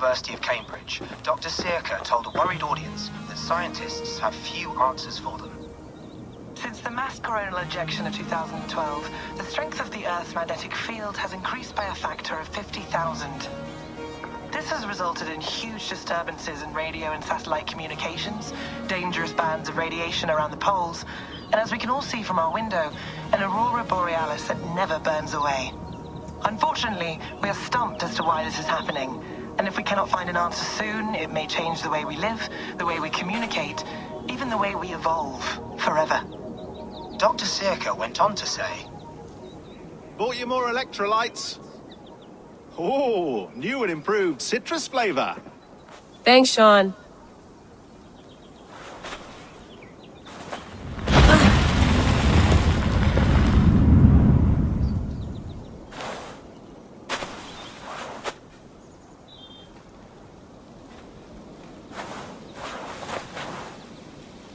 University of Cambridge, Dr. Sirka told a worried audience that scientists have few answers for them. Since the mass coronal ejection of 2012, the strength of the Earth's magnetic field has increased by a factor of 50,000. This has resulted in huge disturbances in radio and satellite communications, dangerous bands of radiation around the poles, and as we can all see from our window, an aurora borealis that never burns away. Unfortunately, we are stumped as to why this is happening, and if we cannot find an answer soon, it may change the way we live, the way we communicate, even the way we evolve, forever. Dr. Sirka went on to say, "Bought you more electrolytes? Oh, new and improved citrus flavor." Thanks, Sean.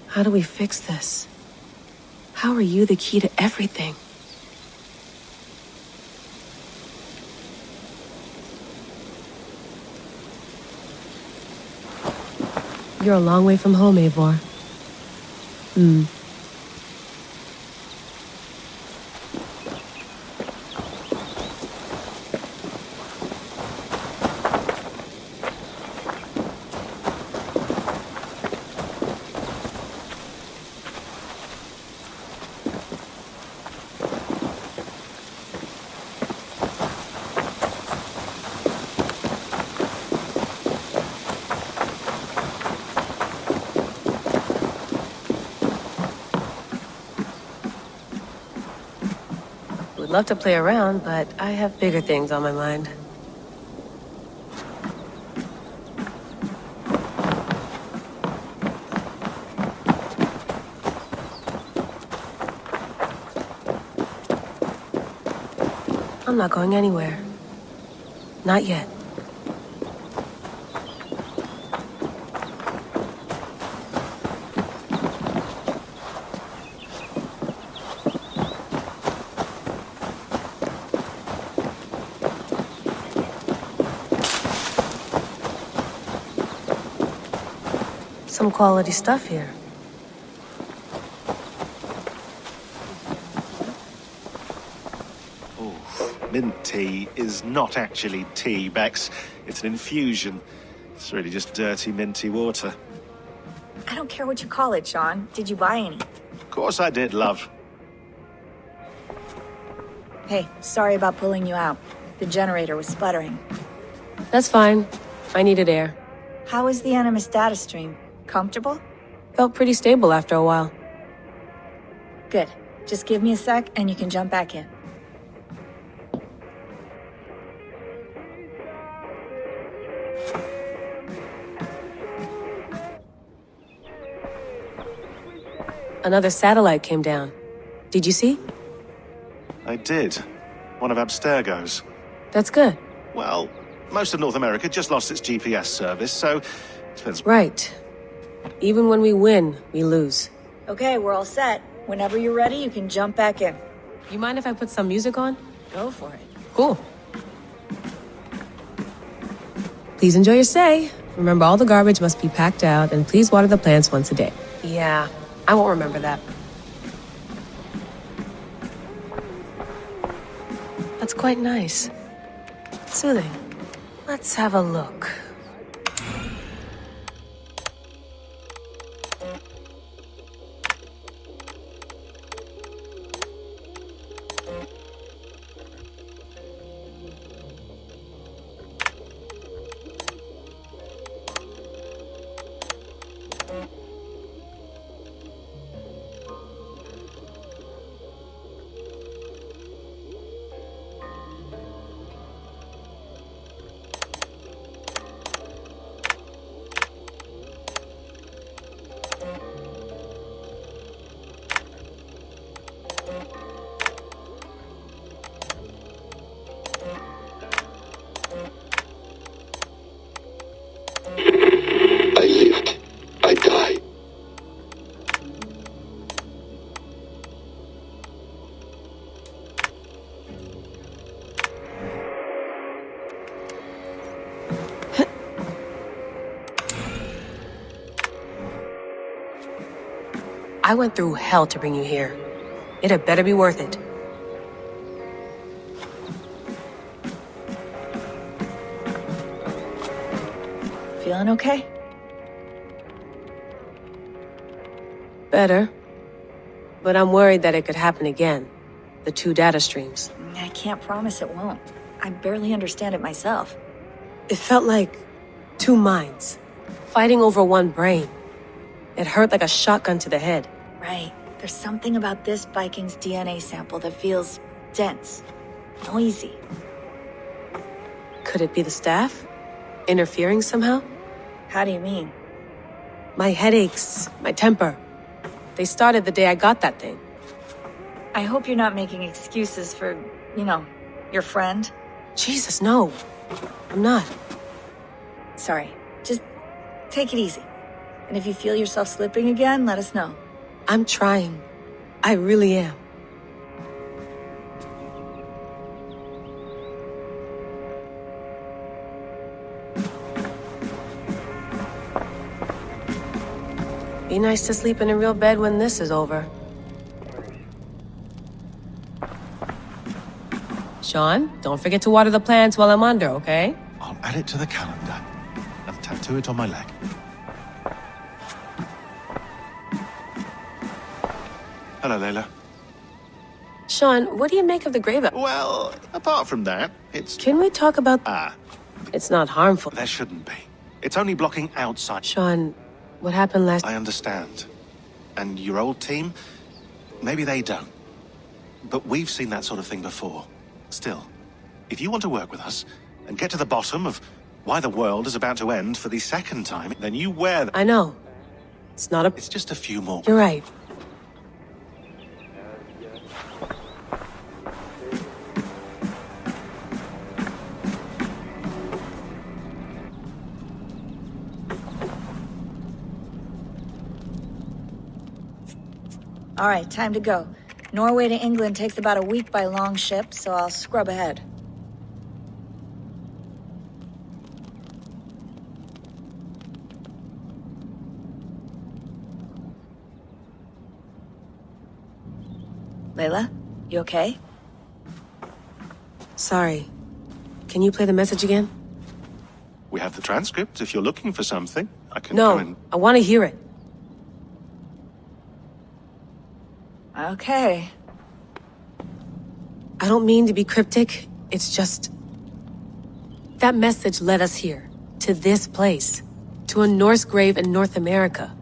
How do we fix this? How are you the key to everything? You're a long way from home, Eivor. Would love to play around, but I have bigger things on my mind. I'm not going anywhere. Not yet. Some quality stuff here. Oh, mint tea is not actually tea, Bex. It's an infusion. It's really just dirty, minty water. I don't care what you call it, Sean. Did you buy any? Of course I did, love. Hey, sorry about pulling you out. The generator was sputtering. That's fine. I needed air. How is the Animus data stream? Comfortable? Felt pretty stable after a while. Good. Just give me a sec and you can jump back in. Another satellite came down. Did you see? I did. One of Abstergo's. That's good. Well, most of North America just lost its GPS service, so it depends. Right. Even when we win, we lose. Okay, we're all set. Whenever you're ready, you can jump back in. You mind if I put some music on? Go for it. Cool. Please enjoy your stay. Remember, all the garbage must be packed out, and please water the plants once a day. Yeah, I won't remember that. That's quite nice. Soothing. Let's have a look. I went through hell to bring you here. It had better be worth it. Feeling okay? Better. But I'm worried that it could happen again. The two data streams. I can't promise it won't. I barely understand it myself. It felt like two minds, fighting over one brain. It hurt like a shotgun to the head. Right. There's something about this Viking's DNA sample that feels dense, noisy. Could it be the staff? Interfering somehow? How do you mean? My headaches, my temper. They started the day I got that thing. I hope you're not making excuses for, your friend. Jesus, no. I'm not. Sorry. Just take it easy. And if you feel yourself slipping again, let us know. I'm trying. I really am. Be nice to sleep in a real bed when this is over. Sean, don't forget to water the plants while I'm under, okay? I'll add it to the calendar and tattoo it on my leg. Hello, Layla. Sean, what do you make of the grave? Well, apart from that, it's... Can we talk about... It's not harmful. There shouldn't be. It's only blocking outside. Sean, what happened last... I understand. And your old team, maybe they don't. But we've seen that sort of thing before. Still, if you want to work with us and get to the bottom of why the world is about to end for the second time, then you wear them. I know. It's not a... It's just a few more. You're right. All right, time to go. Norway to England takes about a week by long ship, so I'll scrub ahead. Layla, you okay? Sorry. Can you play the message again? We have the transcript if you're looking for something. I can No, come in. I want to hear it. Okay. I don't mean to be cryptic. It's just... That message led us here. To this place. To a Norse grave in North America.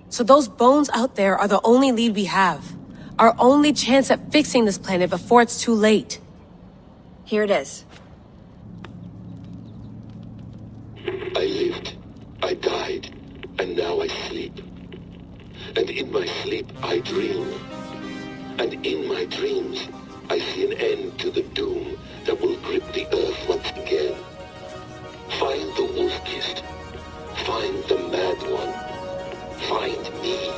So those bones out there are the only lead we have. Our only chance at fixing this planet before it's too late. Here it is. I lived, I died, and now I sleep. And in my sleep I dream. And in my dreams I see an end to the doom that will grip the earth once again. Find the wolf-kissed. Find the mad one. Find me.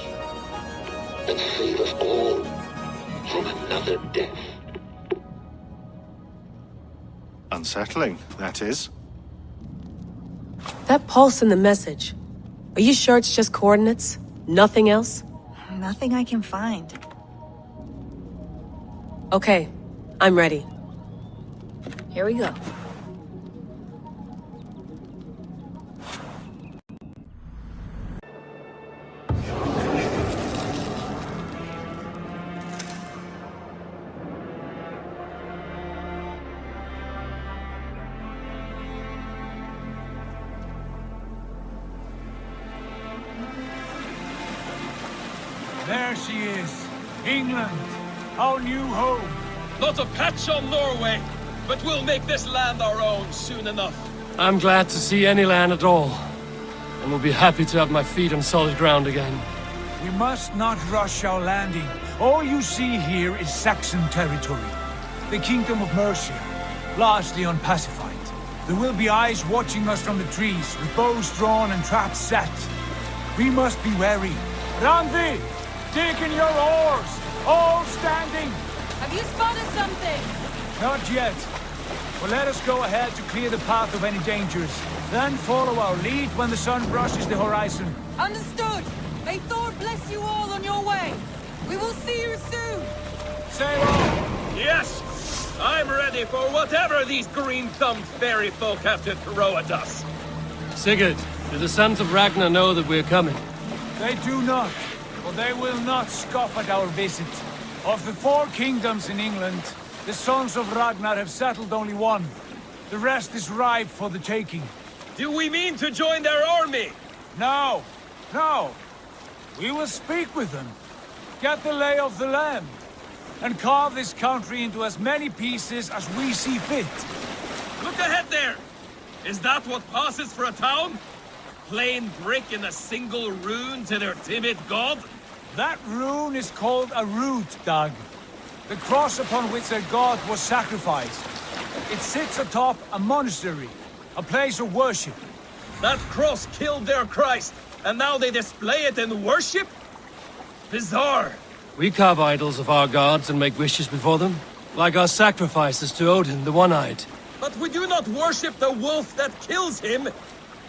And save us all from another death. Unsettling, that is. That pulse in the message. Are you sure it's just coordinates? Nothing else? Nothing I can find. Okay, I'm ready. Here we go. There she is. England. Our new home. Not a patch on Norway, but we'll make this land our own soon enough. I'm glad to see any land at all, and will be happy to have my feet on solid ground again. We must not rush our landing. All you see here is Saxon territory. The Kingdom of Mercia, largely unpacified. There will be eyes watching us from the trees, with bows drawn and traps set. We must be wary. Randi! Dig in your oars! All standing! Have you spotted something? Not yet. But let us go ahead to clear the path of any dangers. Then follow our lead when the sun brushes the horizon. Understood. May Thor bless you all on your way. We will see you soon. Sail on! Yes! I'm ready for whatever these green-thumbed fairy folk have to throw at us. Sigurd, do the sons of Ragnar know that we're coming? They do not, but they will not scoff at our visit. Of the 4 kingdoms in England, the sons of Ragnar have settled only one. The rest is ripe for the taking. Do we mean to join their army? No, no. We will speak with them, get the lay of the land, and carve this country into as many pieces as we see fit. Look ahead there! Is that what passes for a town? Plain brick in a single rune to their timid god? That rune is called a root, Dag. The cross upon which their god was sacrificed. It sits atop a monastery, a place of worship. That cross killed their Christ, and now they display it in worship? Bizarre. We carve idols of our gods and make wishes before them, like our sacrifices to Odin, the One-Eyed. But we do not worship the wolf that kills him.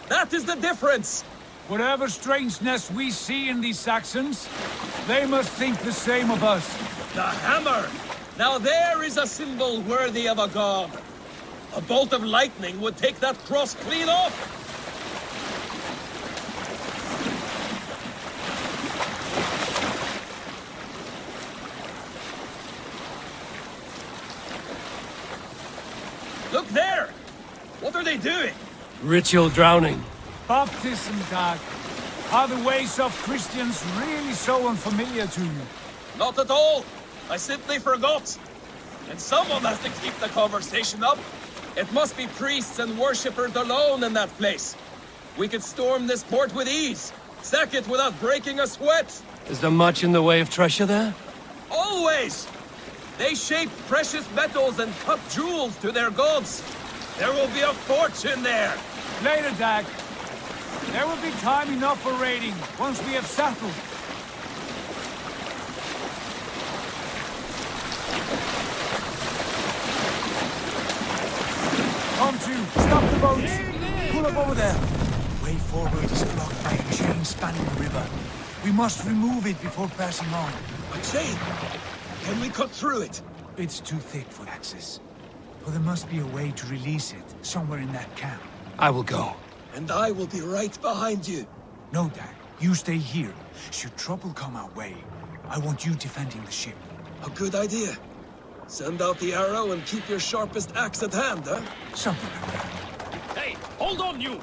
That is the difference. Whatever strangeness we see in these Saxons, they must think the same of us. The hammer! Now there is a symbol worthy of a god. A bolt of lightning would take that cross clean off. Look there! What are they doing? Ritual drowning. Baptism, Dag. Are the ways of Christians really so unfamiliar to you? Not at all. I simply forgot. And someone has to keep the conversation up. It must be priests and worshippers alone in that place. We could storm this port with ease. Sack it without breaking a sweat. Is there much in the way of treasure there? Always! They shape precious metals and cut jewels to their gods. There will be a fortune there. Later, Dag. There will be time enough for raiding once we have settled. Come to, stop the boats. Pull up over there. Way forward is blocked by a chain spanning the river. We must remove it before passing on. A chain? Can we cut through it? It's too thick for access. But there must be a way to release it, somewhere in that camp. I will go. And I will be right behind you. No, Dag. You stay here. Should trouble come our way, I want you defending the ship. A good idea. Send out the arrow and keep your sharpest axe at hand, huh? Something like that. Hey, hold on, you!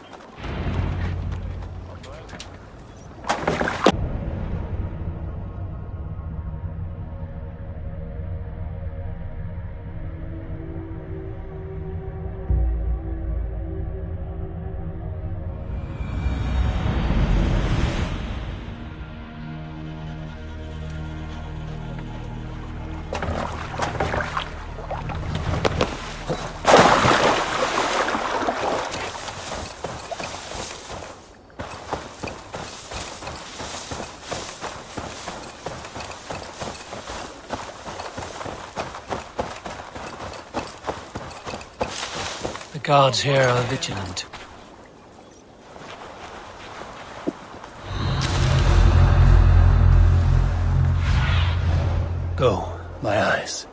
The guards here are vigilant. Go, my eyes.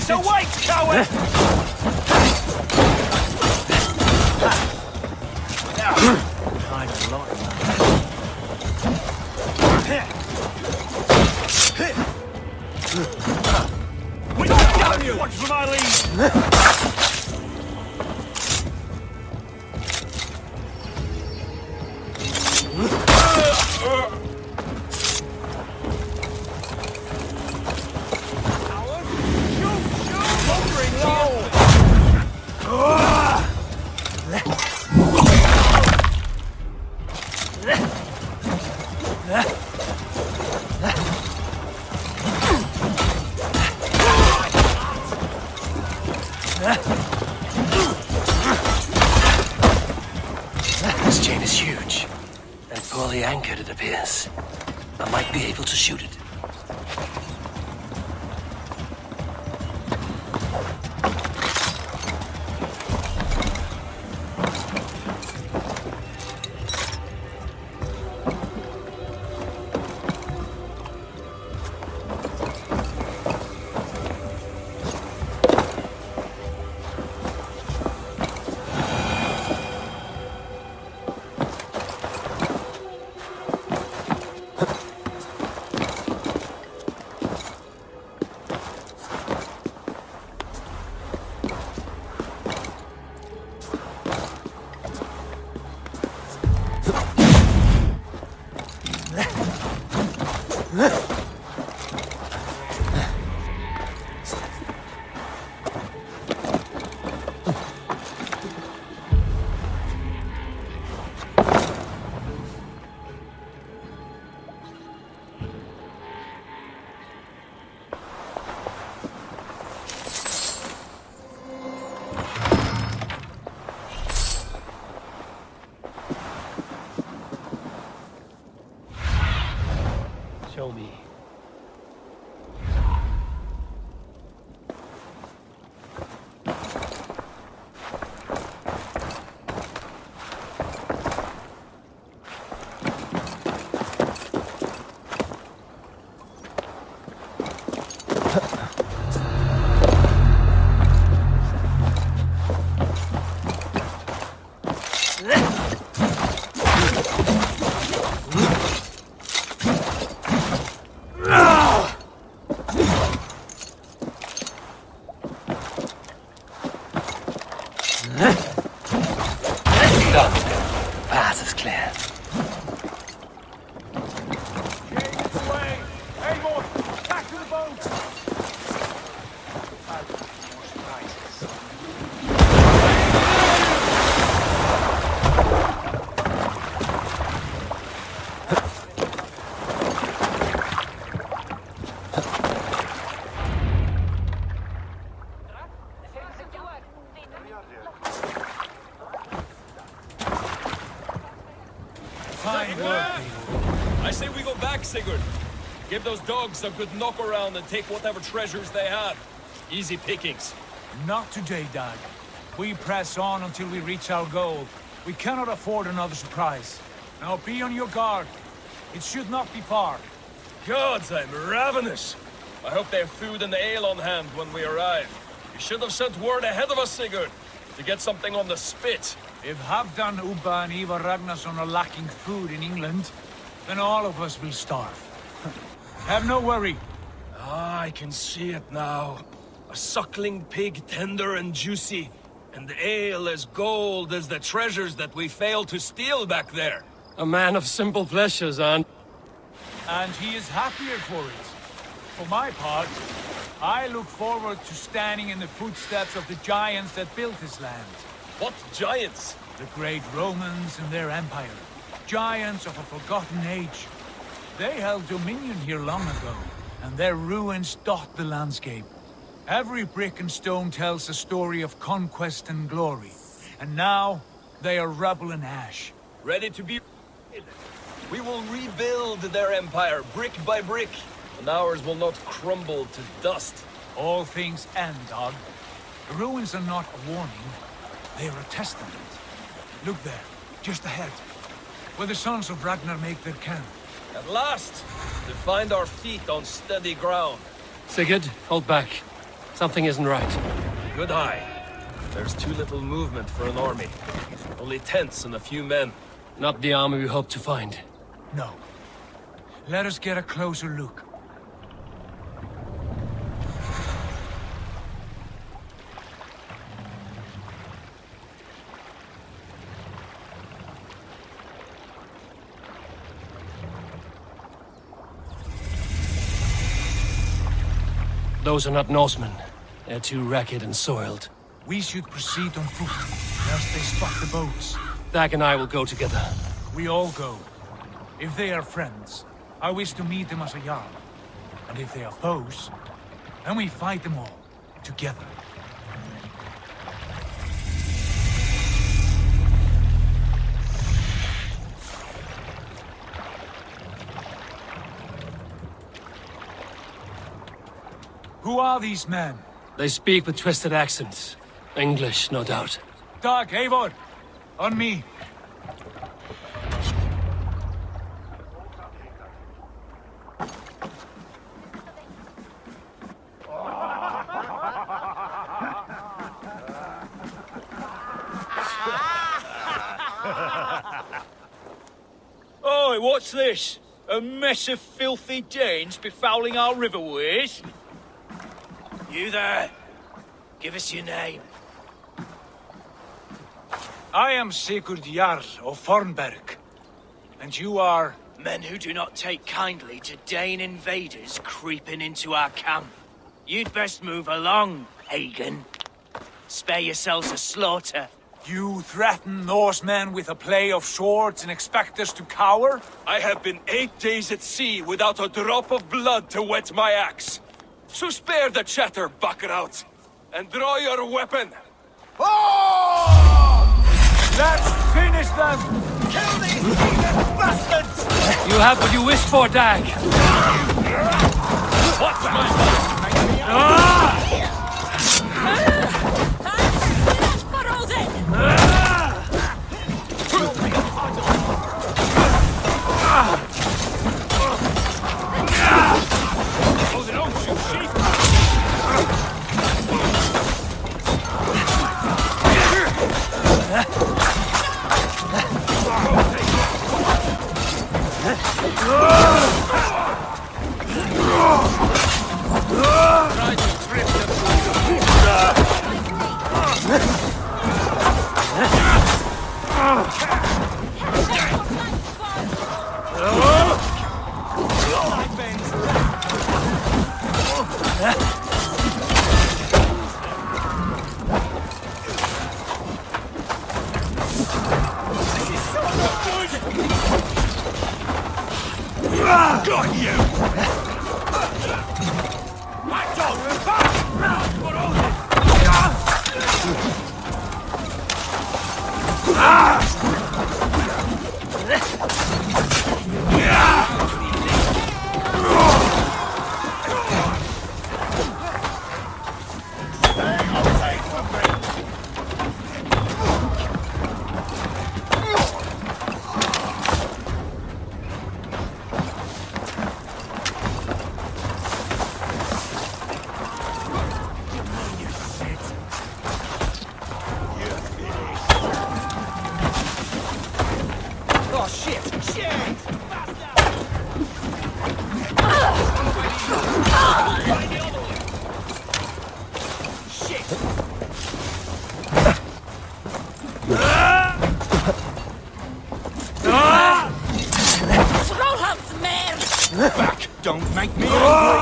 Awake, coward! We got you! Watch for my lead! securely anchored, it appears. I might be able to shoot it. Show me. Done. Path is clear. This way! Eivor! Back to the boat! Fine work, Eivor. I say we go back, Sigurd. Give those dogs a good knock around and take whatever treasures they have. Easy pickings. Not today, Dag. We press on until we reach our goal. We cannot afford another surprise. Now be on your guard. It should not be far. Gods, I'm ravenous. I hope they have food and ale on hand when we arrive. You should have sent word ahead of us, Sigurd, to get something on the spit. If Halfdan, Ubba and Ivar Ragnarsson are lacking food in England, then all of us will starve. Have no worry. Ah, I can see it now. A suckling pig, tender and juicy, and ale as gold as the treasures that we failed to steal back there. A man of simple pleasures, and he is happier for it. For my part, I look forward to standing in the footsteps of the giants that built this land. What giants? The great Romans and their empire. Giants of a forgotten age. They held dominion here long ago, and their ruins dot the landscape. Every brick and stone tells a story of conquest and glory. And now, they are rubble and ash. Ready to be... We will rebuild their empire, brick by brick, and ours will not crumble to dust. All things end, Dog. The ruins are not a warning. They are a testament. Look there, just ahead, where the sons of Ragnar make their camp. At last, to find our feet on steady ground. Sigurd, hold back. Something isn't right. Good eye. There's too little movement for an army. Only tents and a few men. Not the army we hoped to find. No. Let us get a closer look. Those are not Norsemen. They're too ragged and soiled. We should proceed on foot, lest they spot the boats. Dag and I will go together. We all go. If they are friends, I wish to meet them as a Jarl. And if they are foes, then we fight them all, together. Who are these men? They speak with twisted accents. English, no doubt. Doug, Eivor, on me. Oi, what's this? A mess of filthy Danes befouling our riverways? You there. Give us your name. I am Sigurd Jarl of Fornberg. And you are... Men who do not take kindly to Dane invaders creeping into our camp. You'd best move along, Hagen. Spare yourselves a slaughter. You threaten Norsemen with a play of swords and expect us to cower? I have been 8 days at sea without a drop of blood to wet my axe. So spare the chatter, buckerouts, and draw your weapon. Let's finish them! Kill these heathen bastards! You have what you wished for, Dag. What's my... Got you! My dog! Back! Don't make me angry!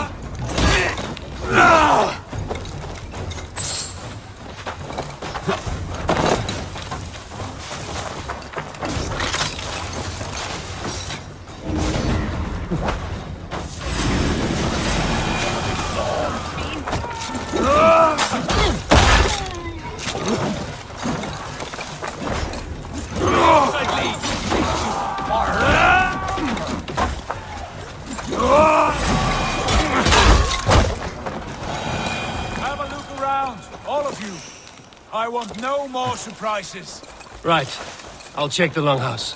Have a look around, all of you. I want no more surprises. Right. I'll check the longhouse.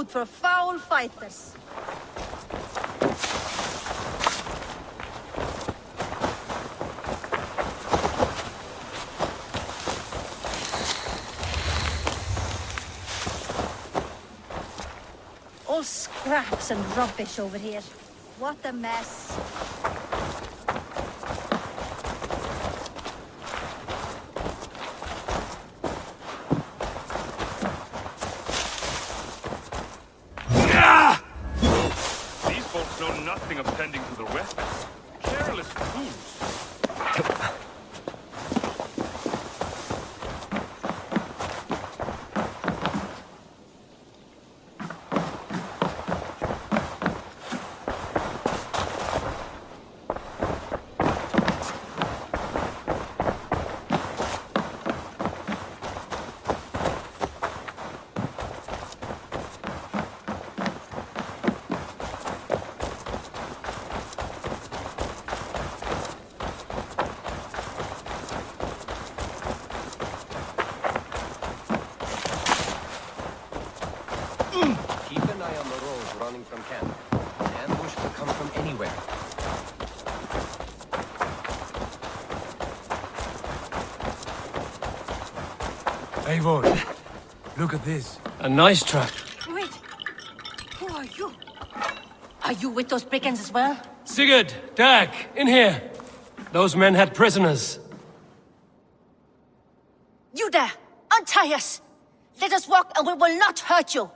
For foul fighters. All scraps and rubbish over here. What a mess. nothing of tending to the weapons. Careless fools. Eivor, look at this. A nice trap. Wait. Who are you? Are you with those brigands as well? Sigurd, Dag, in here. Those men had prisoners. You there! Untie us! Let us walk and we will not hurt you!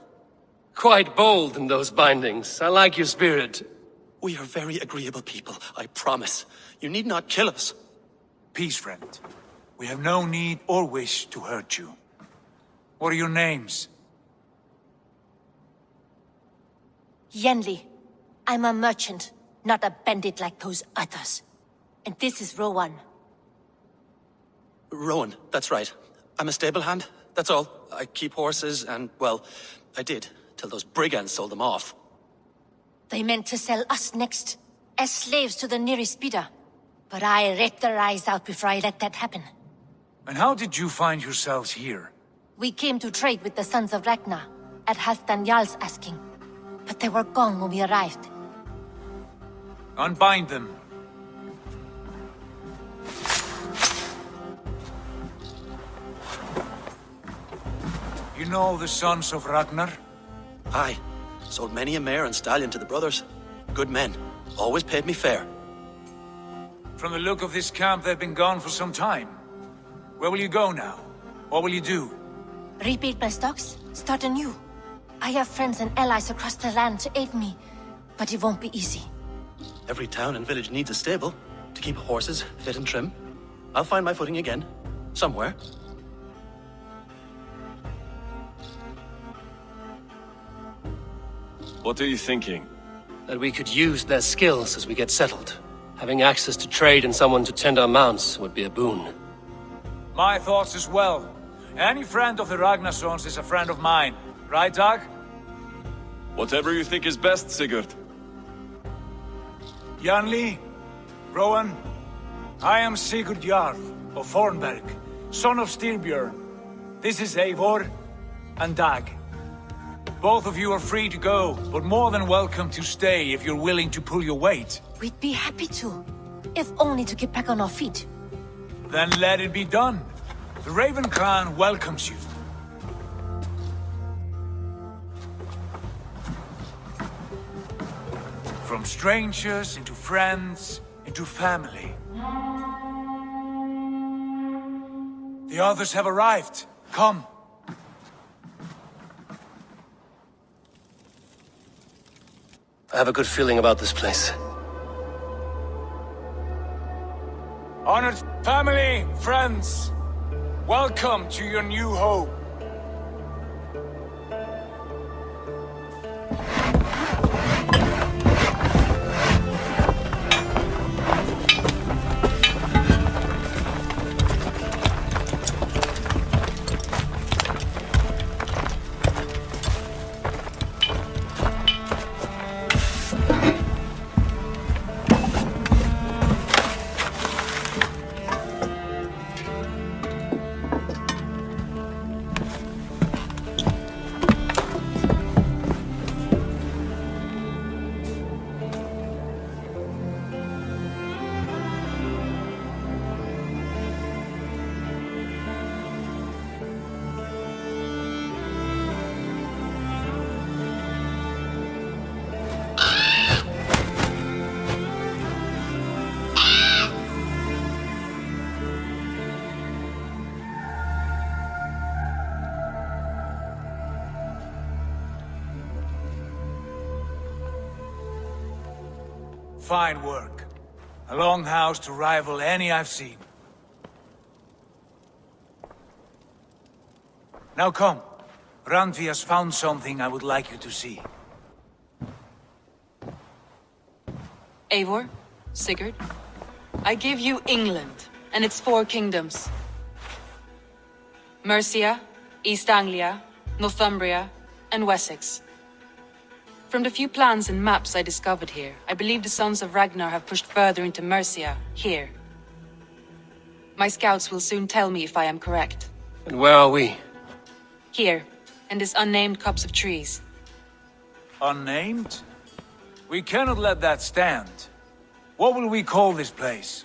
Quite bold in those bindings. I like your spirit. We are very agreeable people, I promise. You need not kill us. Peace, friend. We have no need or wish to hurt you. What are your names? Yenli. I'm a merchant, not a bandit like those others. And this is Rowan. Rowan, that's right. I'm a stable hand, that's all. I keep horses and, well, I did, till those brigands sold them off. They meant to sell us next, as slaves to the nearest speeder. But I ripped their eyes out before I let that happen. And how did you find yourselves here? We came to trade with the Sons of Ragnar, at Halfdan Jarl's asking. But they were gone when we arrived. Unbind them. You know the Sons of Ragnar? Aye. Sold many a mare and stallion to the brothers. Good men. Always paid me fair. From the look of this camp, they've been gone for some time. Where will you go now? What will you do? Rebuild my stocks, start anew. I have friends and allies across the land to aid me, but it won't be easy. Every town and village needs a stable to keep horses fit and trim. I'll find my footing again. Somewhere. What are you thinking? That we could use their skills as we get settled. Having access to trade and someone to tend our mounts would be a boon. My thoughts as well. Any friend of the Ragnarsons is a friend of mine. Right, Dag? Whatever you think is best, Sigurd. Janli, Rowan, I am Sigurd Jarl of Thornberg, son of Styrbjörn. This is Eivor and Dag. Both of you are free to go, but more than welcome to stay if you're willing to pull your weight. We'd be happy to, if only to get back on our feet. Then let it be done. The Raven Clan welcomes you. From strangers into friends, into family. The others have arrived. Come. I have a good feeling about this place. Honored family, friends, welcome to your new home. Fine work. A longhouse to rival any I've seen. Now come. Randvi has found something I would like you to see. Eivor, Sigurd, I give you England and its 4 kingdoms. Mercia, East Anglia, Northumbria, and Wessex. From the few plans and maps I discovered here, I believe the Sons of Ragnar have pushed further into Mercia, here. My scouts will soon tell me if I am correct. And where are we? Here, in this unnamed copse of trees. Unnamed? We cannot let that stand. What will we call this place?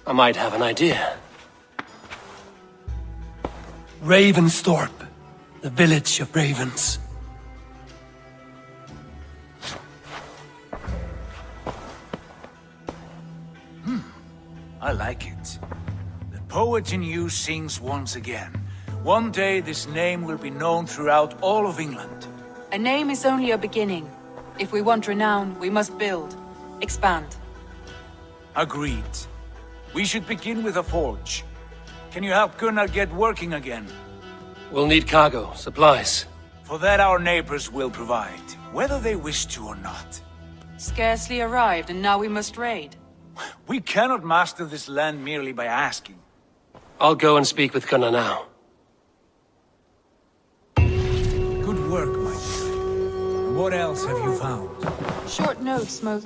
I might have an idea. Ravensthorpe, the village of ravens. I like it. The poet in you sings once again. One day this name will be known throughout all of England. A name is only a beginning. If we want renown, we must build, expand. Agreed. We should begin with a forge. Can you help Gunnar get working again? We'll need cargo, supplies. For that our neighbors will provide, whether they wish to or not. Scarcely arrived, and now we must raid. We cannot master this land merely by asking. I'll go and speak with Gunnar now. Good work, my dear. What else have you found? Short note, Smoke.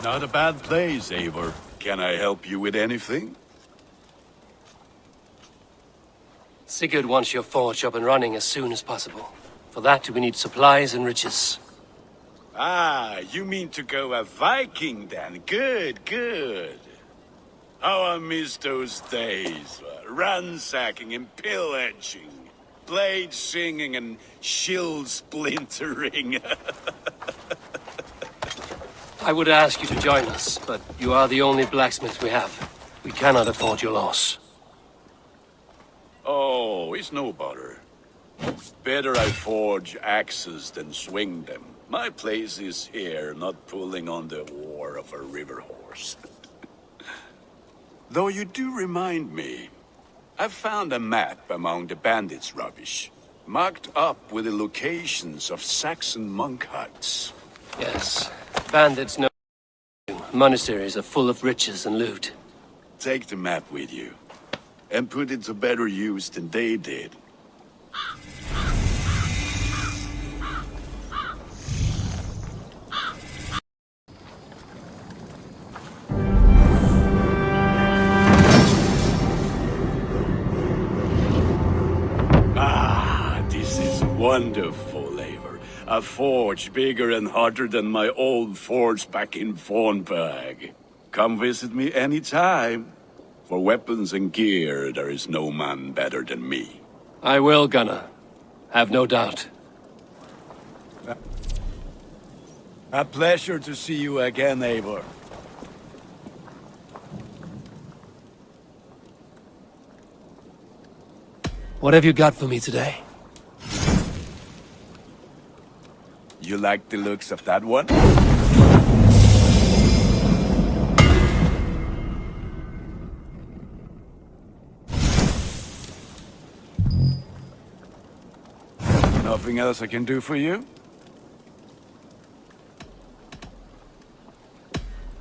Not a bad place, Eivor. Can I help you with anything? Sigurd wants your forge up and running as soon as possible. For that, we need supplies and riches. Ah, you mean to go a Viking then? Good, good. How I miss those days. Ransacking and pillaging. Blade singing and shield splintering. I would ask you to join us, but you are the only blacksmith we have. We cannot afford your loss. Oh, it's no bother. Better I forge axes than swing them. My place is here, not pulling on the oar of a river horse. Though you do remind me, I found a map among the bandits' rubbish, marked up with the locations of Saxon monk huts. Yes, bandits know monasteries are full of riches and loot. Take the map with you, and put it to better use than they did. Ah, this is wonderful, Eivor. A forge bigger and hotter than my old forge back in Fornburg. Come visit me anytime. For weapons and gear, there is no man better than me. I will, Gunnar. Have no doubt. A pleasure to see you again, Eivor. What have you got for me today? You like the looks of that one? Nothing else I can do for you?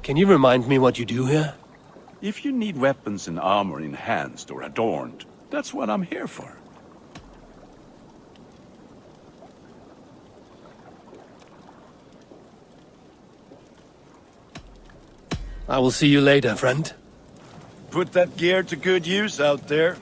Can you remind me what you do here? If you need weapons and armor enhanced or adorned, that's what I'm here for. I will see you later, friend. Put that gear to good use out there.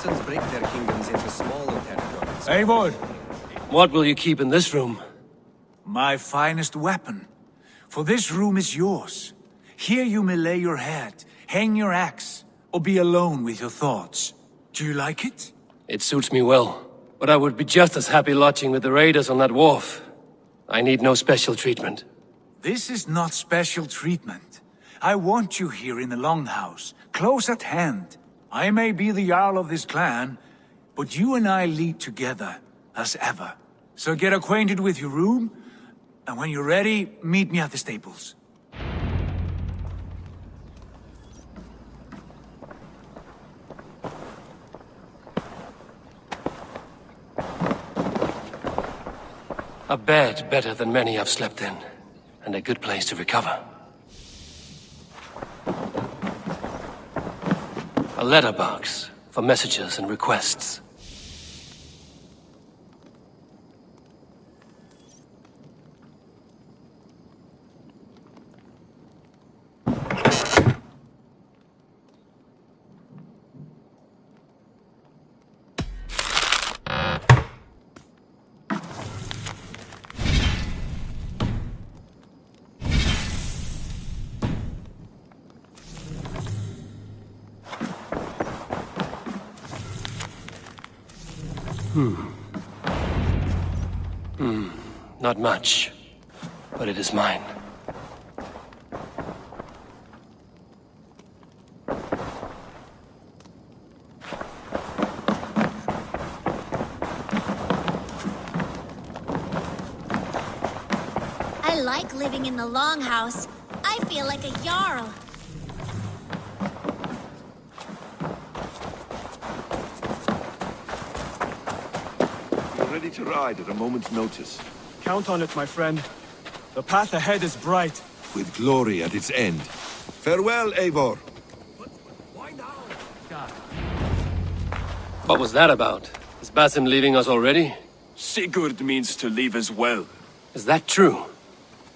Saxons break their kingdoms into smaller territories. Eivor! What will you keep in this room? My finest weapon. For this room is yours. Here you may lay your head, hang your axe, or be alone with your thoughts. Do you like it? It suits me well, but I would be just as happy lodging with the raiders on that wharf. I need no special treatment. This is not special treatment. I want you here in the Longhouse, close at hand. I may be the Jarl of this clan, but you and I lead together, as ever. So get acquainted with your room, and when you're ready, meet me at the stables. A bed better than many I've slept in, and a good place to recover. A letterbox for messages and requests. Not much, but it is mine. I like living in the Longhouse. I feel like a Jarl. We're ready to ride at a moment's notice. Count on it, my friend. The path ahead is bright. With glory at its end. Farewell, Eivor. What was that about? Is Basim leaving us already? Sigurd means to leave as well. Is that true?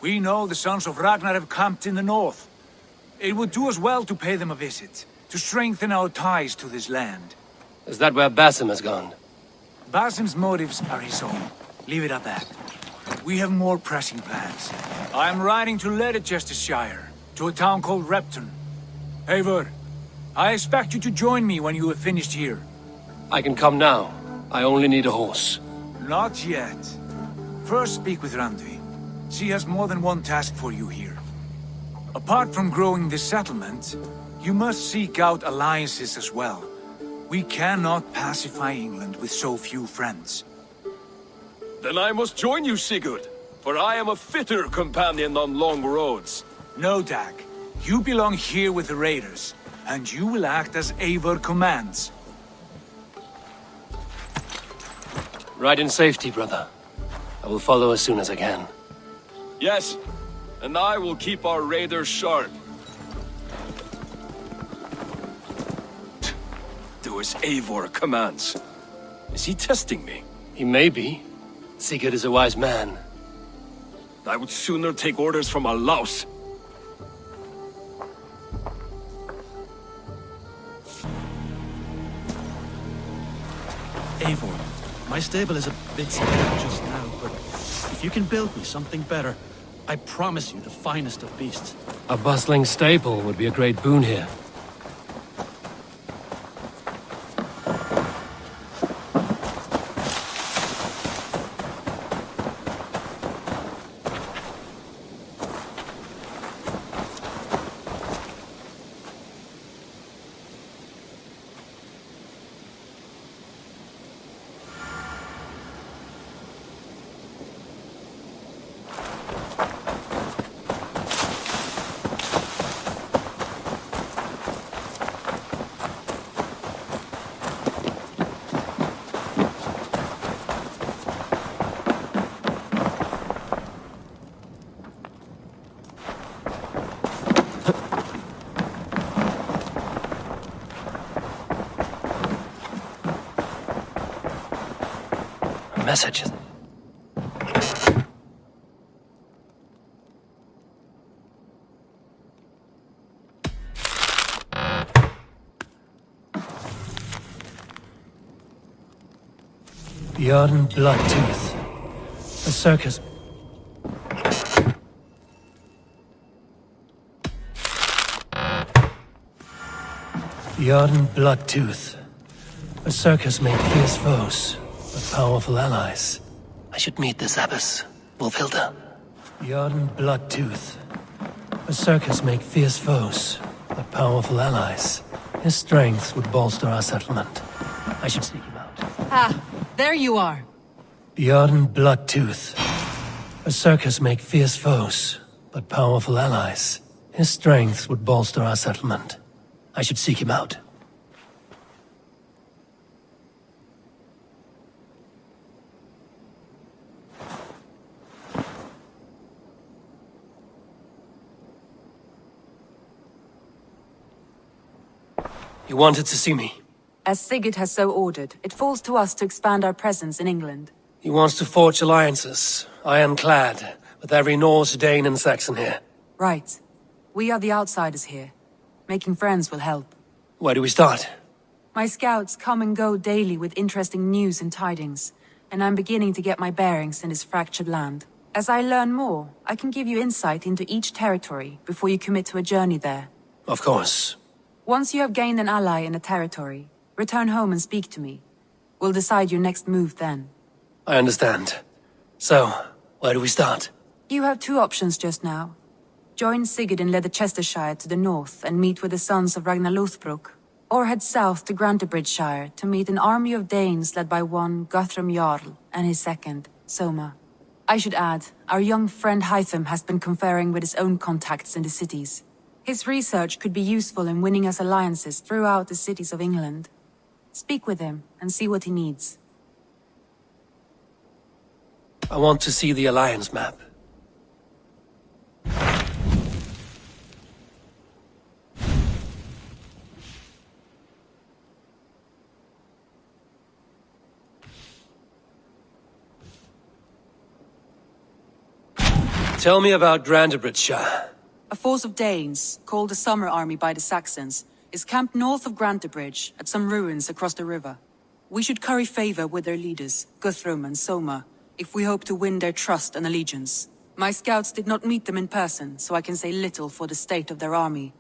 We know the sons of Ragnar have camped in the north. It would do us well to pay them a visit, to strengthen our ties to this land. Is that where Basim has gone? Basim's motives are his own. Leave it at that. We have more pressing plans. I'm riding to Leicestershire, to a town called Repton. Eivor, I expect you to join me when you have finished here. I can come now. I only need a horse. Not yet. First speak with Randvi. She has more than one task for you here. Apart from growing this settlement, you must seek out alliances as well. We cannot pacify England with so few friends. Then I must join you, Sigurd, for I am a fitter companion on long roads. No, Dag. You belong here with the raiders, and you will act as Eivor commands. Ride in safety, brother. I will follow as soon as I can. Yes, and I will keep our raiders sharp. Do as Eivor commands. Is he testing me? He may be. Sigurd is a wise man. I would sooner take orders from a louse. Eivor, my stable is a bit small just now, but if you can build me something better, I promise you the finest of beasts. A bustling stable would be a great boon here. Messages. Bjorn Bloodtooth. A circus. Bjorn Bloodtooth. A circus made fierce foes, but powerful allies. I should meet this abbess, Wolfhilda. Bjorn Bloodtooth. A circus make fierce foes, but powerful allies. His strength would bolster our settlement. I should seek him out. Ah, there you are. Bjorn Bloodtooth. A circus make fierce foes, but powerful allies. His strength would bolster our settlement. I should seek him out. You wanted to see me? As Sigurd has so ordered, it falls to us to expand our presence in England. He wants to forge alliances, ironclad, with every Norse, Dane, and Saxon here. Right. We are the outsiders here. Making friends will help. Where do we start? My scouts come and go daily with interesting news and tidings, and I'm beginning to get my bearings in this fractured land. As I learn more, I can give you insight into each territory before you commit to a journey there. Of course. Once you have gained an ally in a territory, return home and speak to me. We'll decide your next move then. I understand. So, where do we start? You have two options just now. Join Sigurd in Leicestershire to the north and meet with the sons of Ragnar Lothbrok, or head south to Grantebridgeshire to meet an army of Danes led by one Guthrum Jarl and his second, Soma. I should add, our young friend Hytham has been conferring with his own contacts in the cities. His research could be useful in winning us alliances throughout the cities of England. Speak with him and see what he needs. I want to see the alliance map. Tell me about Grantebridgeshire. A force of Danes, called the Summer Army by the Saxons, is camped north of Grantebridge at some ruins across the river. We should curry favor with their leaders, Guthrum and Soma, if we hope to win their trust and allegiance. My scouts did not meet them in person, so I can say little for the state of their army.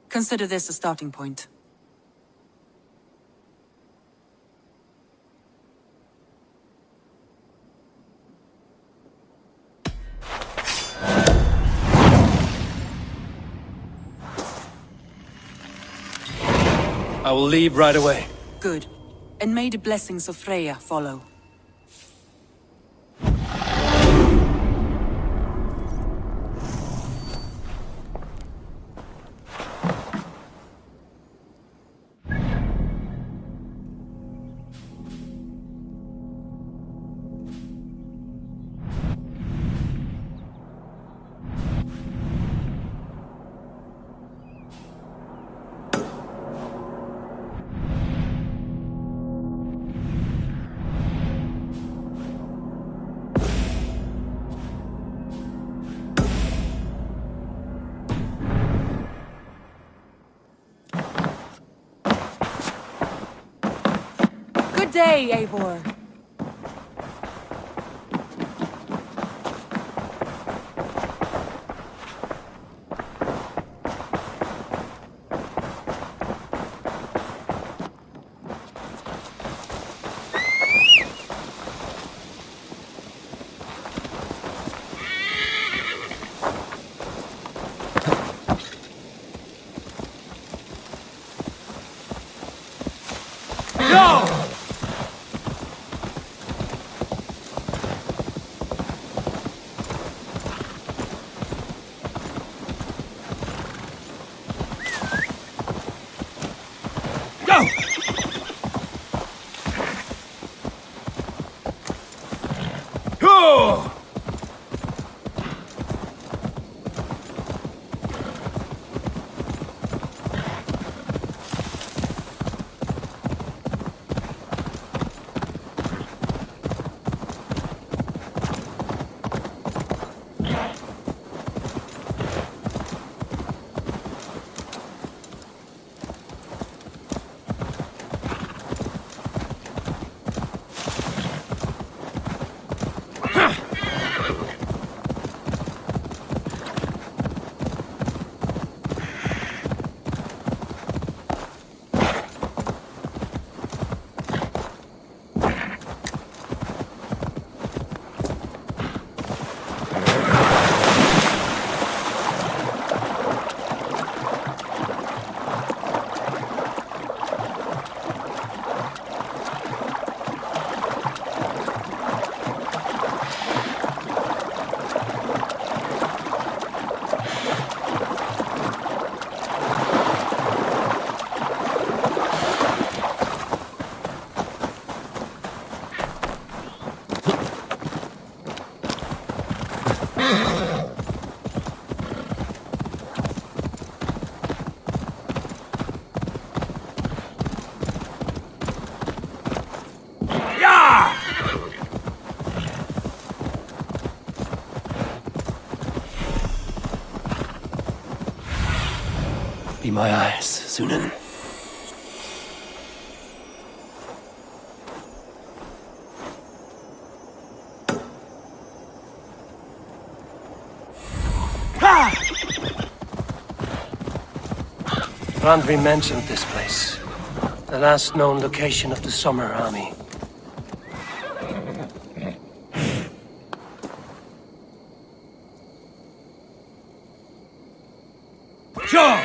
Consider this a starting point. I will leave right away. Good. And may the blessings of Freya follow. Good day, Eivor. Be my eyes, Sunan. Randvi mentioned this place. The last known location of the Summer Army. Sure!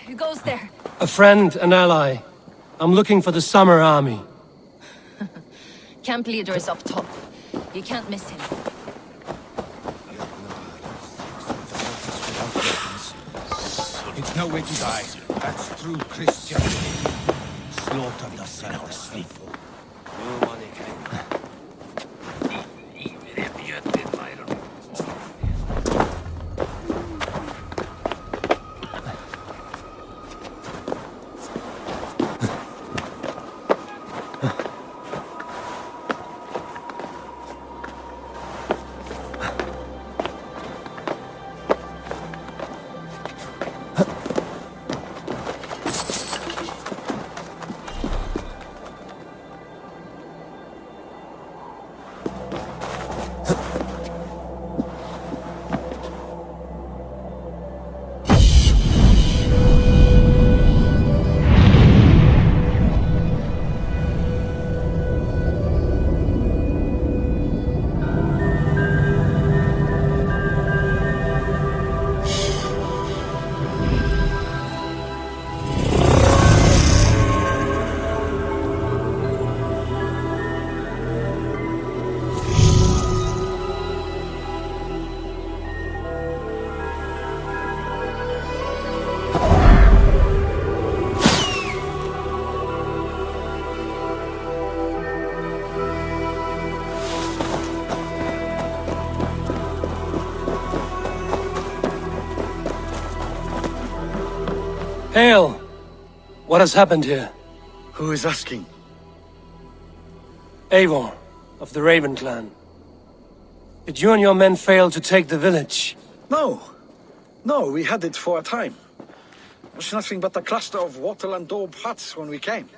Who goes there? A friend, an ally. I'm looking for the Summer Army. Camp leader is up top. You can't miss him. It's no way to die. That's true Christianity. Slaughter the self asleep. Hail! What has happened here? Who is asking? Eivor, of the Raven clan. Did you and your men fail to take the village? No. No, we had it for a time. It was nothing but a cluster of wattle and daub huts when we came.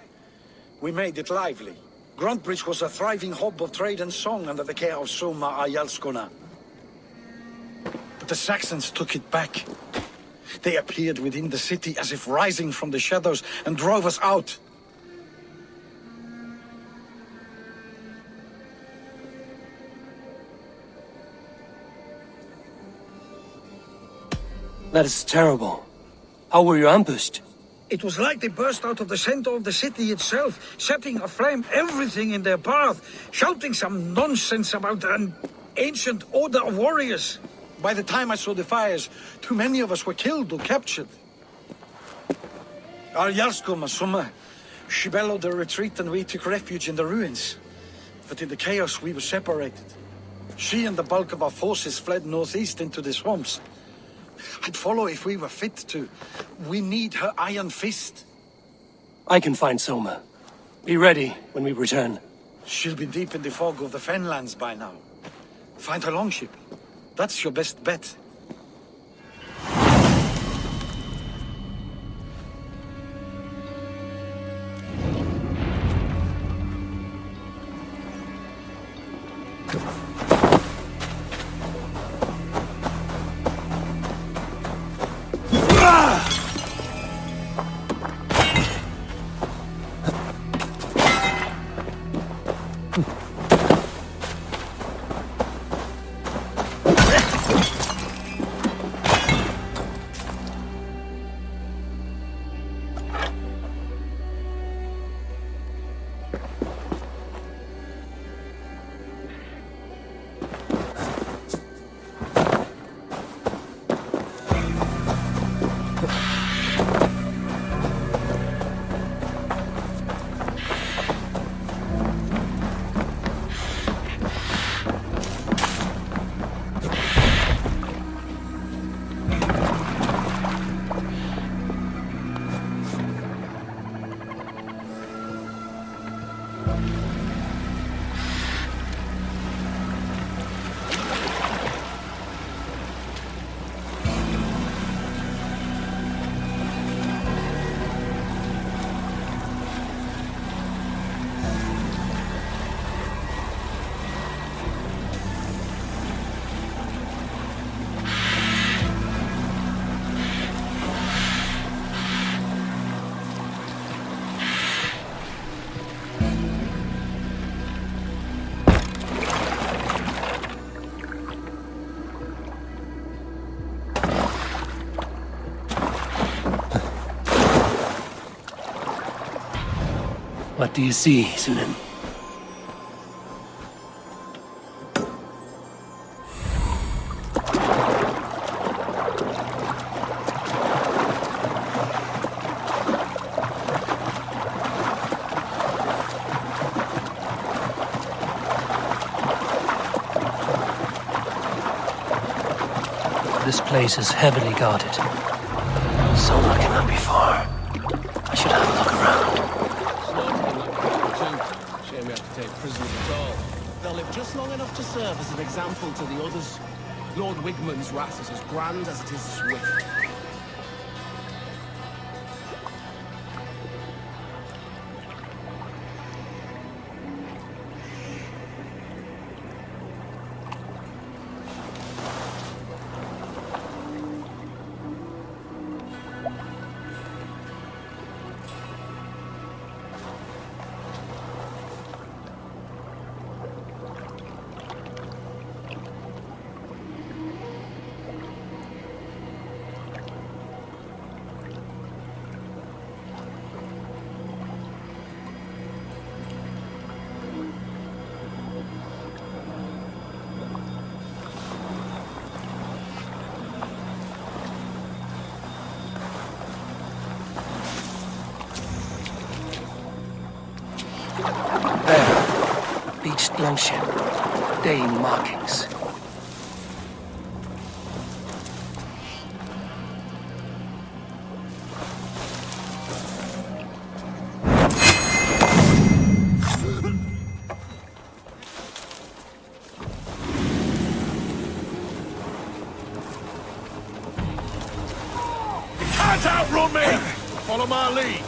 We made it lively. Gruntbridge was a thriving hub of trade and song under the care of Soma Ayalskona. But the Saxons took it back. They appeared within the city as if rising from the shadows and drove us out. That is terrible. How were you ambushed? It was like they burst out of the center of the city itself, setting aflame everything in their path, shouting some nonsense about an ancient order of warriors. By the time I saw the fires, too many of us were killed or captured. Our Yarsko Masuma, she bellowed a retreat and we took refuge in the ruins. But in the chaos we were separated. She and the bulk of our forces fled northeast into the swamps. I'd follow if we were fit to. We need her iron fist. I can find Soma. Be ready when we return. She'll be deep in the fog of the Fenlands by now. Find her longship. That's your best bet. What do you see, Sunan? This place is heavily guarded. Sonar cannot be far. I should have a look around. Shame we have to take prisoners at all. They'll live just long enough to serve as an example to the others. Lord Wigman's wrath is as grand as it is swift. Beached longship. Dane markings. You can't outrun me! Follow my lead.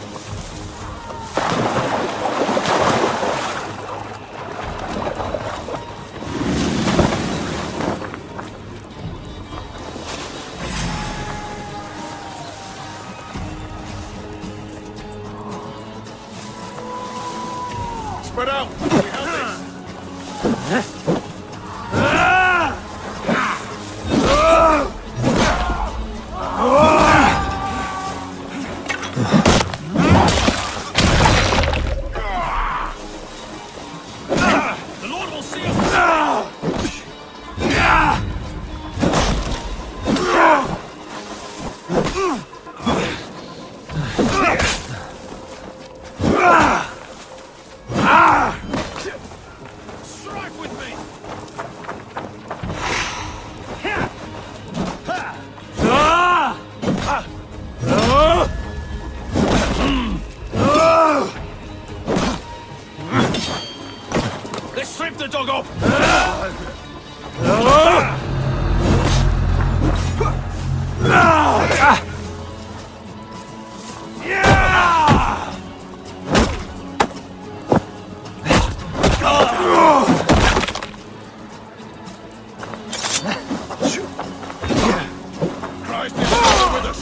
Spread out! We have The Lord will see us! Strike with me! Let's strip the dog up! Christ is with us!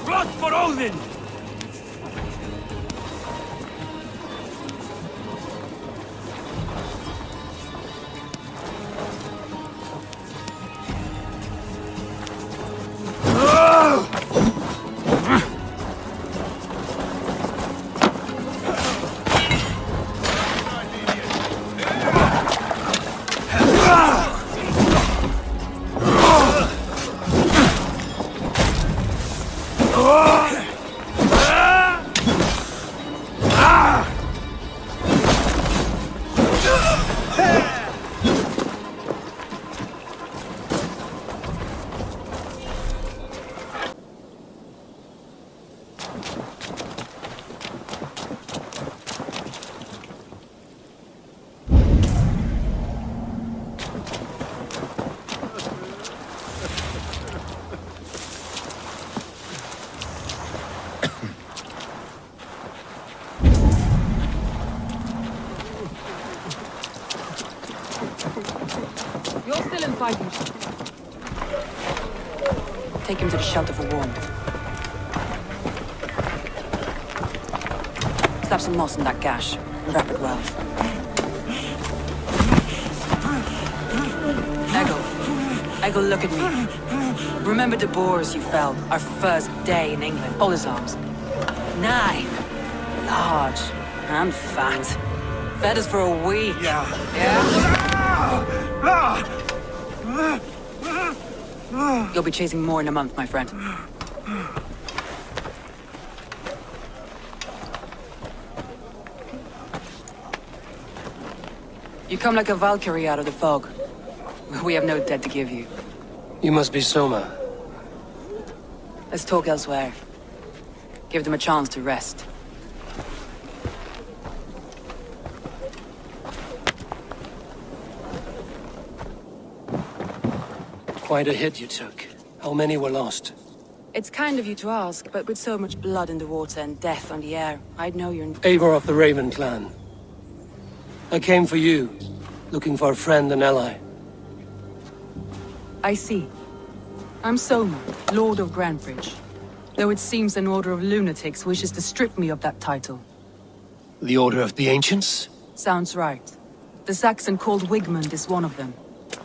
Blood for Odin! You're still in fighting shape. Take him to the shelter for warmth. Slap some moss in that gash and wrap it well. Eivor, look at me. Remember the boars you felled our first day in England? Hold his arms. 9. Large and fat. Fed us for a week. Yeah? You'll be chasing more in a month, my friend. You come like a Valkyrie out of the fog. We have no debt to give you. You must be Soma. Let's talk elsewhere. Give them a chance to rest. Quite a hit you took. How many were lost? It's kind of you to ask, but with so much blood in the water and death on the air, I'd know you're... Eivor of the Raven clan. I came for you, looking for a friend and ally. I see. I'm Soma, Lord of Grantebridge. Though it seems an order of lunatics wishes to strip me of that title. The Order of the Ancients? Sounds right. The Saxon called Wigmund is one of them.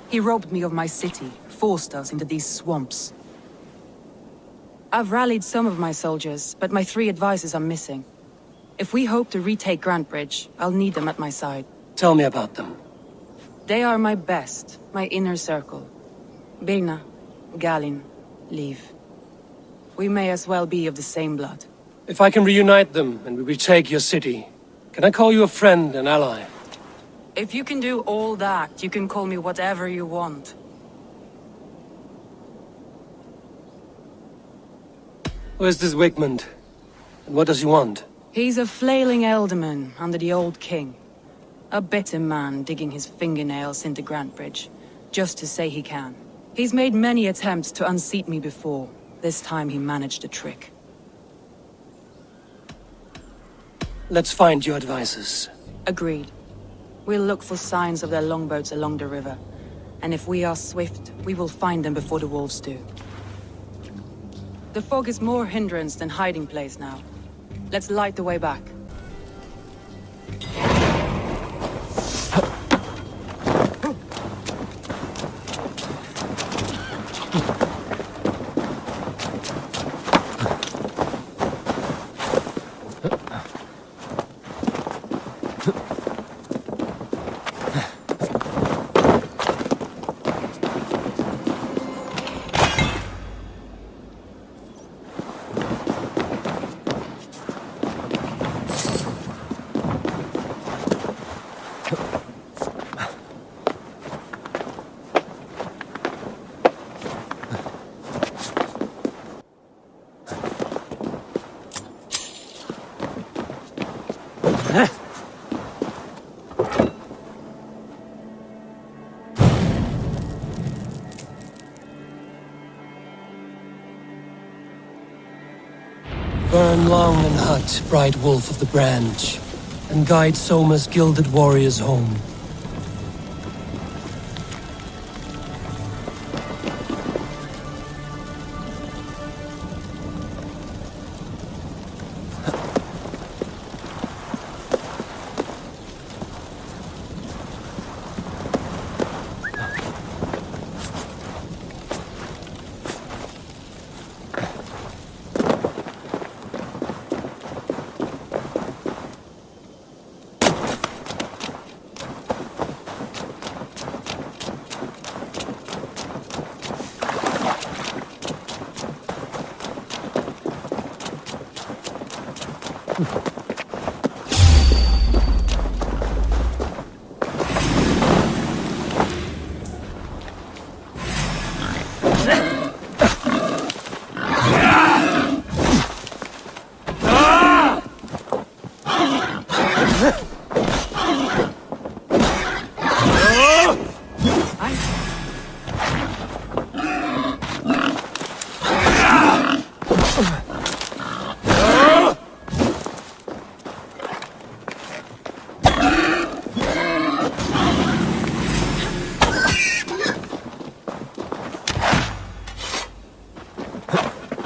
He robbed me of my city, forced us into these swamps. I've rallied some of my soldiers, but my 3 advisors are missing. If we hope to retake Grantebridge, I'll need them at my side. Tell me about them. They are my best, my inner circle. Birna, Galin, Liv. We may as well be of the same blood. If I can reunite them and we retake your city, can I call you a friend and ally? If you can do all that, you can call me whatever you want. Who is this Wigmund? And what does he want? He's a flailing elderman under the old king. A bitter man digging his fingernails into Grantebridge, just to say he can. He's made many attempts to unseat me before. This time he managed a trick. Let's find your advisors. Agreed. We'll look for signs of their longboats along the river. And if we are swift, we will find them before the wolves do. The fog is more hindrance than hiding place now. Let's light the way back. Burn long and hot, bright wolf of the branch, and guide Soma's gilded warriors home.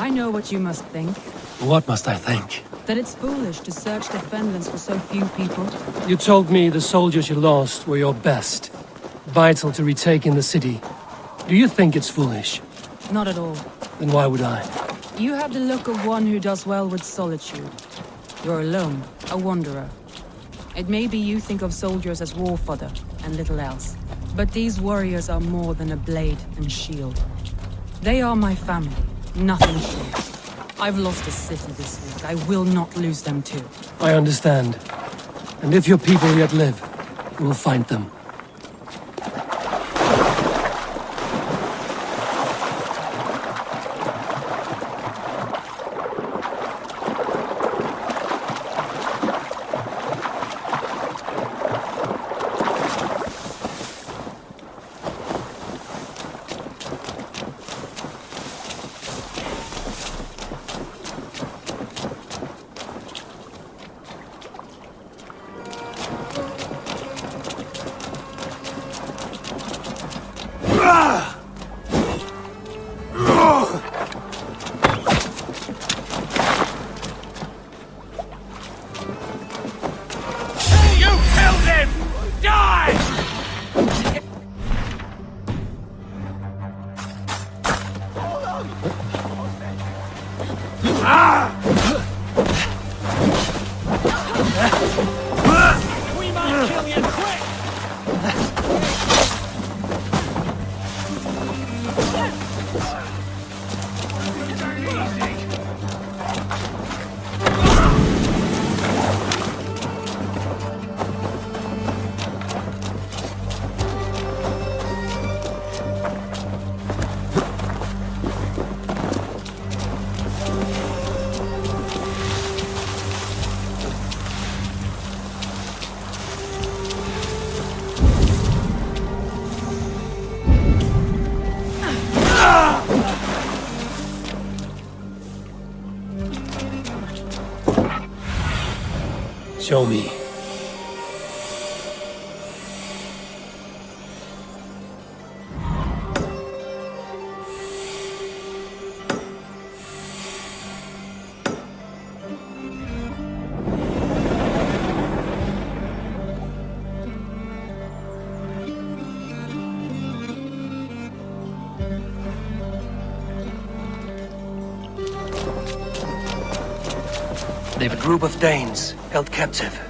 I know what you must think. What must I think? That it's foolish to search the Fenlands for so few people. You told me the soldiers you lost were your best. Vital to retaking the city. Do you think it's foolish? Not at all. Then why would I? You have the look of one who does well with solitude. You're alone, a wanderer. It may be you think of soldiers as war fodder and little else. But these warriors are more than a blade and shield. They are my family, nothing short. I've lost a city this week. I will not lose them too. I understand. And if your people yet live, we'll find them. Show me. They've a group of Danes held captive.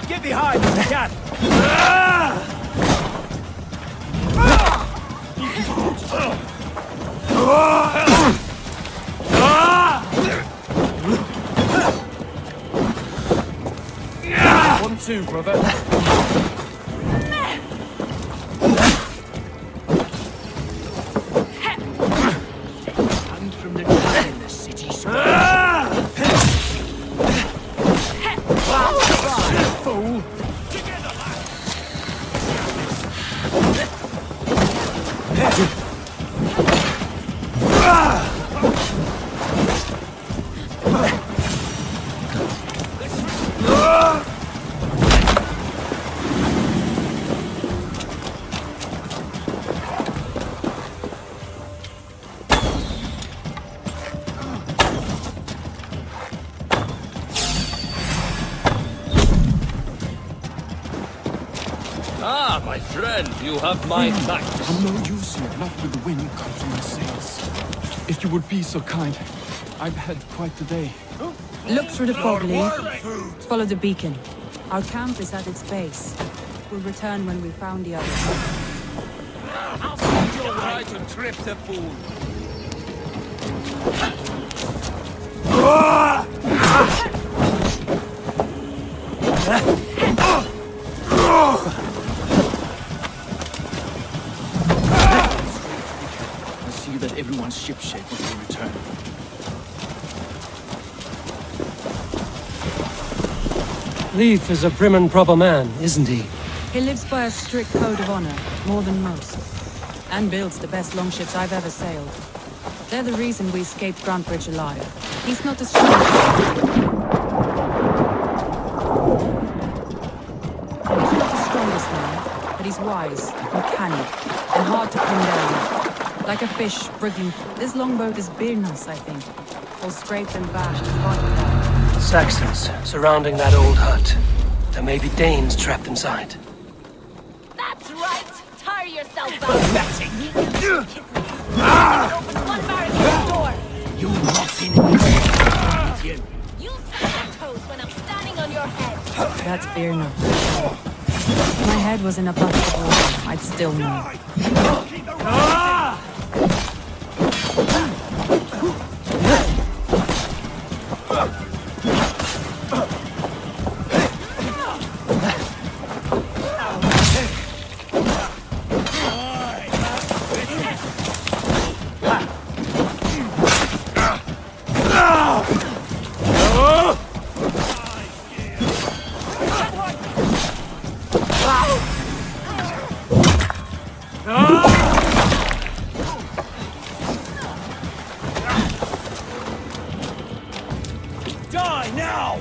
Get behind if you can! One, two, brother. And from the dead in the city square. Fool! Together, Friend, you have my thanks. I'm no use here, not with the wind caught from my sails. If you would be so kind, I've had quite the day. Look through the fog, Lee. Follow the beacon. Our camp is at its base. We'll return when we found the others. I'll send you try to trip the fool. I'll see that everyone's shipshape when we return. Leif is a prim and proper man, isn't he? He lives by a strict code of honor, more than most. And builds the best longships I've ever sailed. They're the reason we escaped Grantbridge alive. He's not the strongest. He's not the strongest man, but he's wise and canny, and hard to pin down. Like a fish wriggling. This longboat is Birna's, I think. All scraped and bashed as part of that. Saxons surrounding that old hut. There may be Danes trapped inside. That's right! Tire yourself out! Open one barricade door! You rotten! You'll suck your toes when I'm standing on your head! That's Birna. If my head was in a bucket of water, I'd still know. Die now!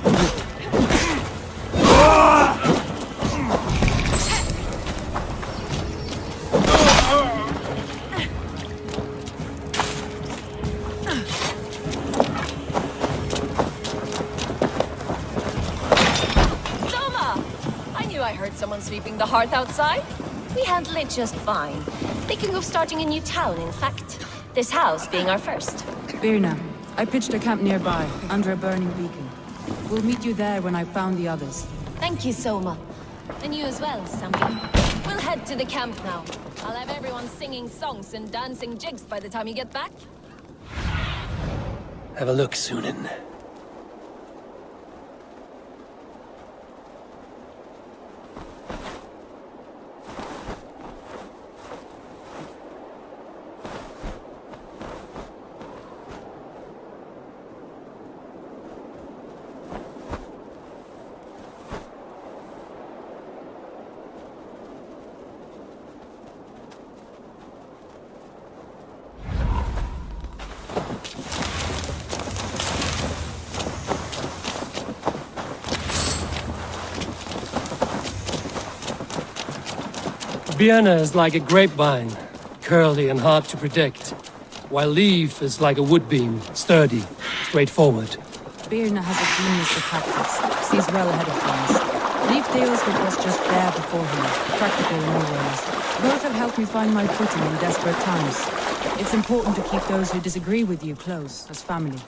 Someone sweeping the hearth outside? We handle it just fine. Thinking of starting a new town, in fact. This house being our first. Birna, I pitched a camp nearby, under a burning beacon. We'll meet you there when I've found the others. Thank you, Soma. And you as well, Sammy. We'll head to the camp now. I'll have everyone singing songs and dancing jigs by the time you get back. Have a look, Sunan. Birna is like a grapevine, curly and hard to predict, while Leif is like a woodbeam, sturdy, straightforward. Birna has a genius for tactics, sees well ahead of things. Leif deals with what's just there before him, practical in all ways. Both have helped me find my footing in desperate times. It's important to keep those who disagree with you close, as family.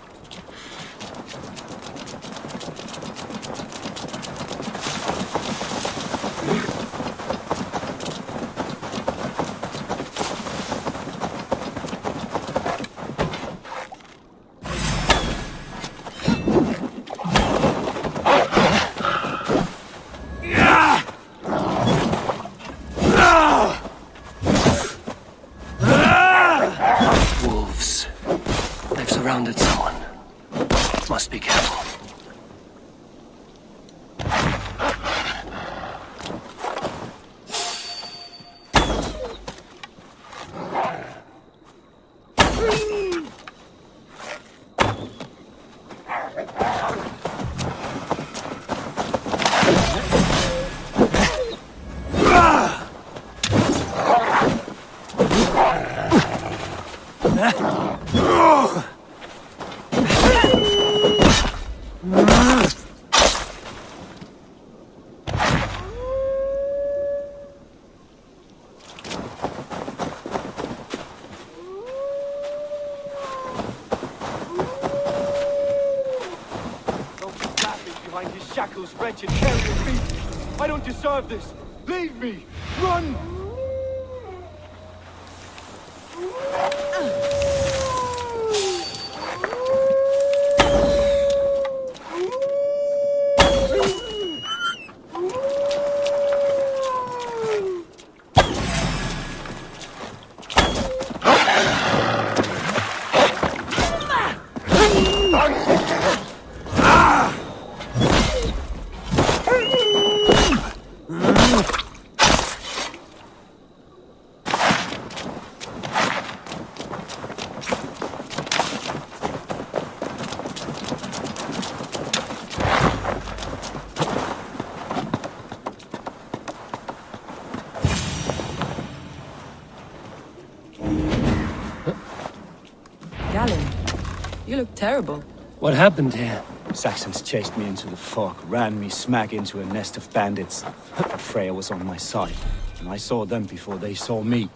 Surrounded someone. Must be careful. shackles, wretched, carrion beast! I don't deserve this! Leave me! Run! You look terrible. What happened here? Saxons chased me into the fog, ran me smack into a nest of bandits. But Freya was on my side, and I saw them before they saw me.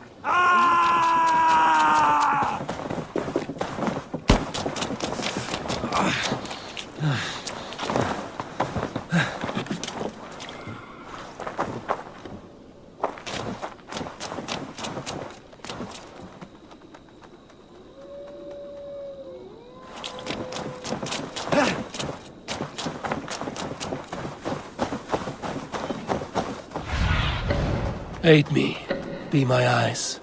Aid me. Be my eyes.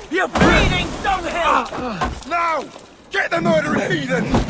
You're bleeding dunghill! Now! Get the murdering heathen!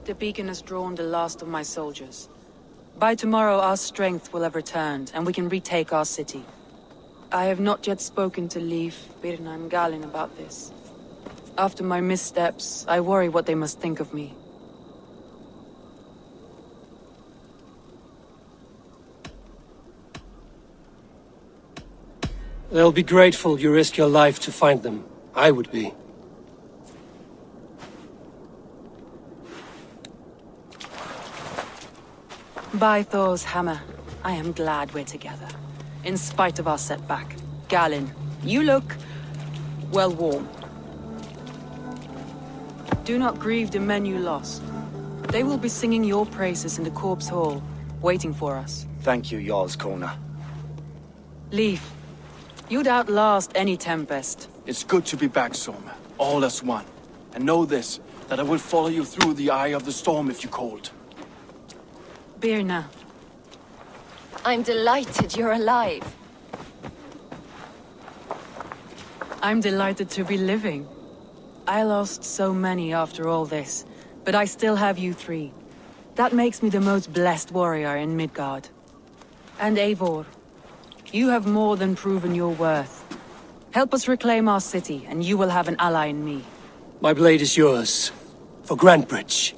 The beacon has drawn the last of my soldiers. By tomorrow our strength will have returned, and we can retake our city. I have not yet spoken to Leif, Birna and Galin about this. After my missteps, I worry what they must think of me. They'll be grateful you risked your life to find them. I would be. By Thor's hammer, I am glad we're together. In spite of our setback. Galin, you look... well, warm. Do not grieve the men you lost. They will be singing your praises in the Corpse Hall, waiting for us. Thank you, Jarl's Corner. Leif, you'd outlast any tempest. It's good to be back, Sorma. All as one. And know this, that I will follow you through the eye of the storm if you called. Birna. I'm delighted you're alive. I'm delighted to be living. I lost so many after all this, but I still have you three. That makes me the most blessed warrior in Midgard. And Eivor, you have more than proven your worth. Help us reclaim our city, and you will have an ally in me. My blade is yours. For Grantbridge.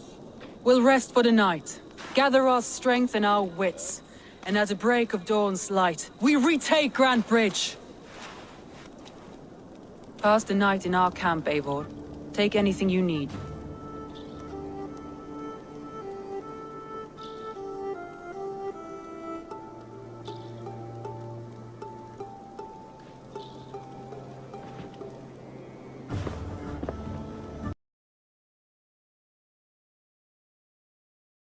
We'll rest for the night, gather our strength and our wits, and at the break of dawn's light, we retake Grantbridge! Pass the night in our camp, Eivor. Take anything you need.